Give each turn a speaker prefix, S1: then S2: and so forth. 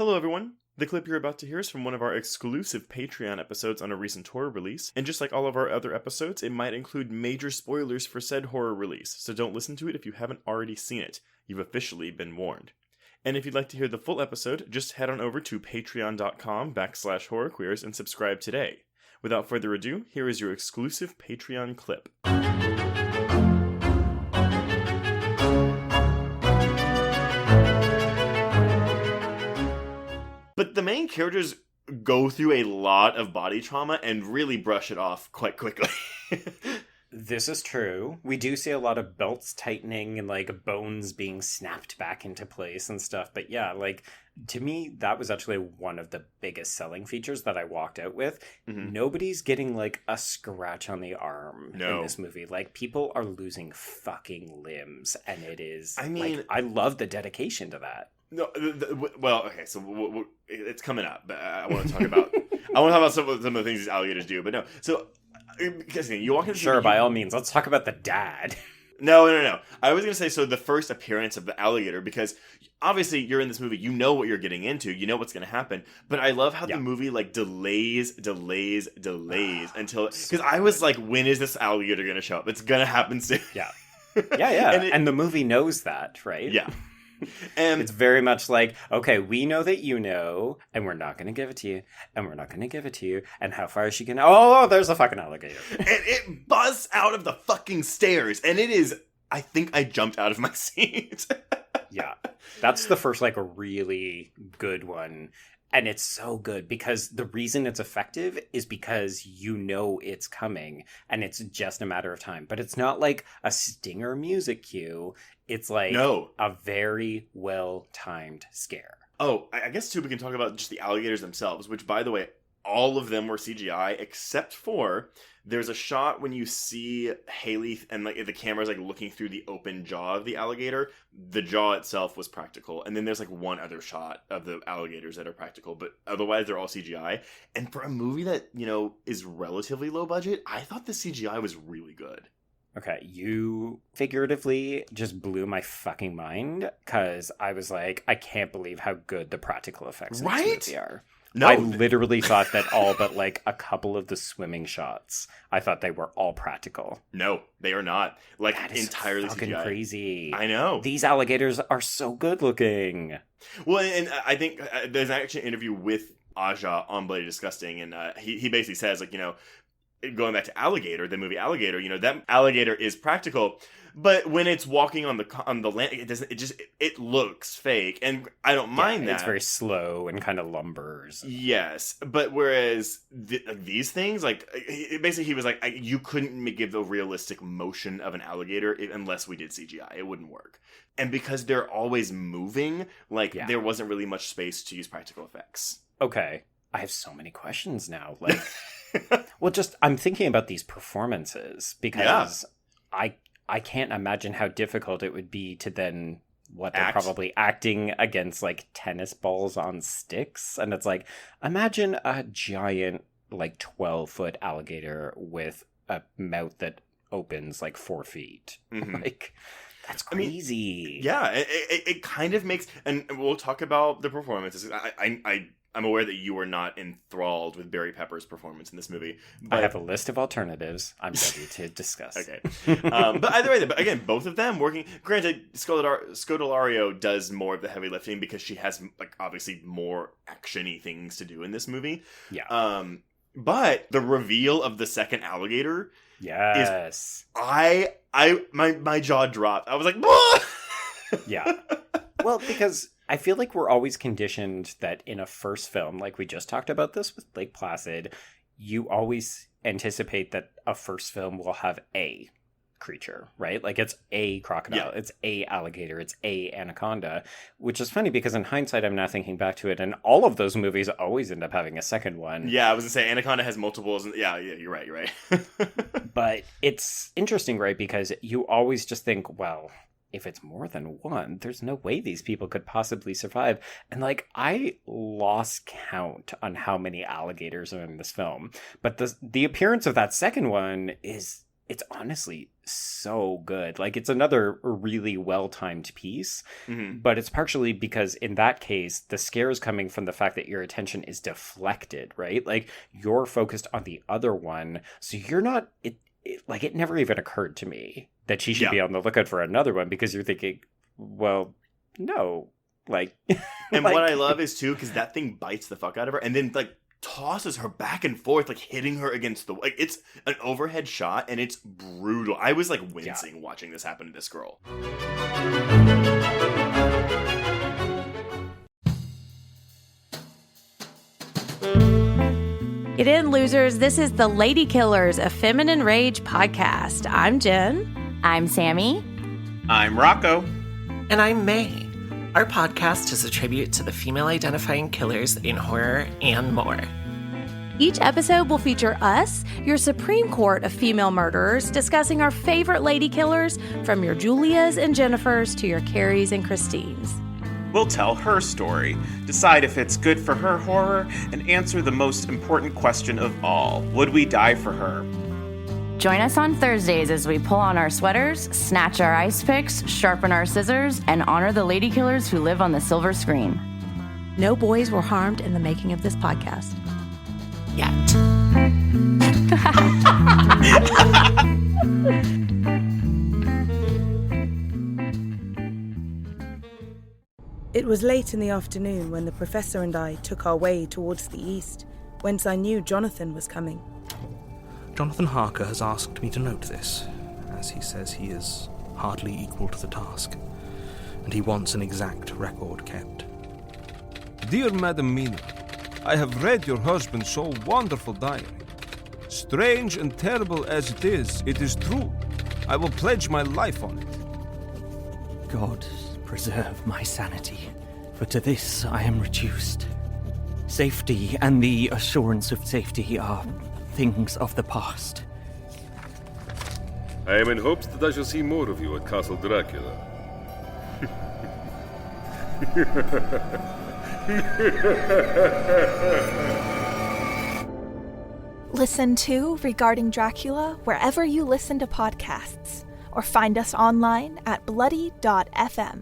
S1: Hello, everyone. The clip you're about to hear is from one of our exclusive Patreon episodes on a recent horror release, and just like all of our other episodes, it might include major spoilers for said horror release, so don't listen to it if you haven't already seen it. You've officially been warned. And if you'd like to hear the full episode, just head on over to patreon.com/horrorqueers and subscribe today. Without further ado, here is your exclusive Patreon clip. But the main characters go through a lot of body trauma and really brush it off quite quickly.
S2: This is true. We do see a lot of belts tightening and like bones being snapped back into place and stuff. But yeah, like to me, that was actually one of the biggest selling features that I walked out with. Mm-hmm. Nobody's getting like a scratch on the arm in this movie. Like people are losing fucking limbs, and it is. I mean, like, I love the dedication to that.
S1: No, well, okay, so it's coming up, but I want to talk about some of the things these alligators do. But no, so because you walk into
S2: sure, by all means, let's talk about the dad.
S1: No. I was gonna say so the first appearance of the alligator, because obviously you're in this movie, you know what you're getting into, you know what's gonna happen. But I love how the movie like delays until because I was like, when is this alligator gonna show up? It's gonna happen soon.
S2: Yeah. And the movie knows that, right?
S1: Yeah. And
S2: it's very much like, okay, we know that you know, and we're not going to give it to you, and we're not going to give it to you, and how far is she going to... Oh, there's a fucking alligator.
S1: And it busts out of the fucking stairs, and it is... I think I jumped out of my seat.
S2: Yeah. That's the first, like, really good one. And it's so good because the reason it's effective is because you know it's coming and it's just a matter of time. But it's not like a stinger music cue. It's like a very well-timed scare.
S1: Oh, I guess, too, we can talk about just the alligators themselves, which, by the way, all of them were CGI except for there's a shot when you see Haley and like the camera's like looking through the open jaw of the alligator. The jaw itself was practical, and then there's like one other shot of the alligators that are practical, but otherwise they're all CGI. And for a movie that, you know, is relatively low budget, I thought the CGI was really good.
S2: Okay, you figuratively just blew my fucking mind because I was like, I can't believe how good the practical effects in this movie are. No. I literally thought that all but like a couple of the swimming shots, I thought they were all practical.
S1: No, they are not. Like
S2: that is
S1: entirely
S2: fucking
S1: CGI.
S2: Crazy.
S1: I know.
S2: These alligators are so good looking.
S1: Well, and I think there's actually an interview with Aja on Bloody Disgusting, and he basically says, like, you know, going back to Alligator, the movie Alligator, you know, that alligator is practical, but when it's walking on the land, it looks fake, and I don't mind that.
S2: It's very slow and kind of lumbers.
S1: Yes, but whereas these things, like, basically he was like, you couldn't give the realistic motion of an alligator unless we did CGI. It wouldn't work. And because they're always moving, like, there wasn't really much space to use practical effects.
S2: Okay, I have so many questions now. Like, well, just I'm thinking about these performances because I can't imagine how difficult it would be to then they're probably acting against like tennis balls on sticks, and it's like, imagine a giant like 12-foot alligator with a mouth that opens like 4 feet. Mm-hmm. Like, that's crazy.
S1: I mean, it kind of makes, and we'll talk about the performances. I'm aware that you were not enthralled with Barry Pepper's performance in this movie. But...
S2: I have a list of alternatives I'm ready to discuss.
S1: Okay. But either way, but again, both of them working. Granted, Scodelario does more of the heavy lifting because she has, like, obviously more action-y things to do in this movie.
S2: Yeah.
S1: But the reveal of the second alligator...
S2: Yes.
S1: My jaw dropped. I was like, "What?"
S2: Yeah. Well, because... I feel like we're always conditioned that in a first film, like we just talked about this with Lake Placid, you always anticipate that a first film will have a creature, right? Like it's a crocodile, it's a alligator, it's a anaconda, which is funny because in hindsight, I'm now thinking back to it, and all of those movies always end up having a second one.
S1: Yeah, I was gonna say Anaconda has multiples. And yeah, you're right.
S2: But it's interesting, right? Because you always just think, well, if it's more than one, there's no way these people could possibly survive. And like, I lost count on how many alligators are in this film. But the appearance of that second one is it's honestly so good. Like, it's another really well-timed piece, but it's partially because in that case, the scare is coming from the fact that your attention is deflected, right? Like, you're focused on the other one, so you're not... It never even occurred to me that she should be on the lookout for another one, because you're thinking, well, no. Like...
S1: And what I love is, too, because that thing bites the fuck out of her, and then, like, tosses her back and forth, like hitting her against the... Like, it's an overhead shot, and it's brutal. I was, like, wincing watching this happen to this girl.
S3: Get in, losers. This is the Lady Killers, a Feminine Rage podcast. I'm Jen.
S4: I'm Sammy.
S5: I'm Rocco.
S6: And I'm May. Our podcast is a tribute to the female-identifying killers in horror and more.
S3: Each episode will feature us, your Supreme Court of female murderers, discussing our favorite lady killers, from your Julias and Jennifers to your Carries and Christines.
S5: We'll tell her story, decide if it's good for her horror, and answer the most important question of all: would we die for her?
S4: Join us on Thursdays as we pull on our sweaters, snatch our ice picks, sharpen our scissors, and honor the lady killers who live on the silver screen.
S3: No boys were harmed in the making of this podcast.
S6: Yet.
S7: It was late in the afternoon when the professor and I took our way towards the east, whence I knew Jonathan was coming.
S8: Jonathan Harker has asked me to note this, as he says he is hardly equal to the task, and he wants an exact record kept.
S9: Dear Madam Mina, I have read your husband's so wonderful diary. Strange and terrible as it is true. I will pledge my life on it.
S10: God preserve my sanity, for to this I am reduced. Safety and the assurance of safety are things of the past.
S11: I am in hopes that I shall see more of you at Castle Dracula.
S12: Listen to Regarding Dracula wherever you listen to podcasts, or find us online at bloody.fm.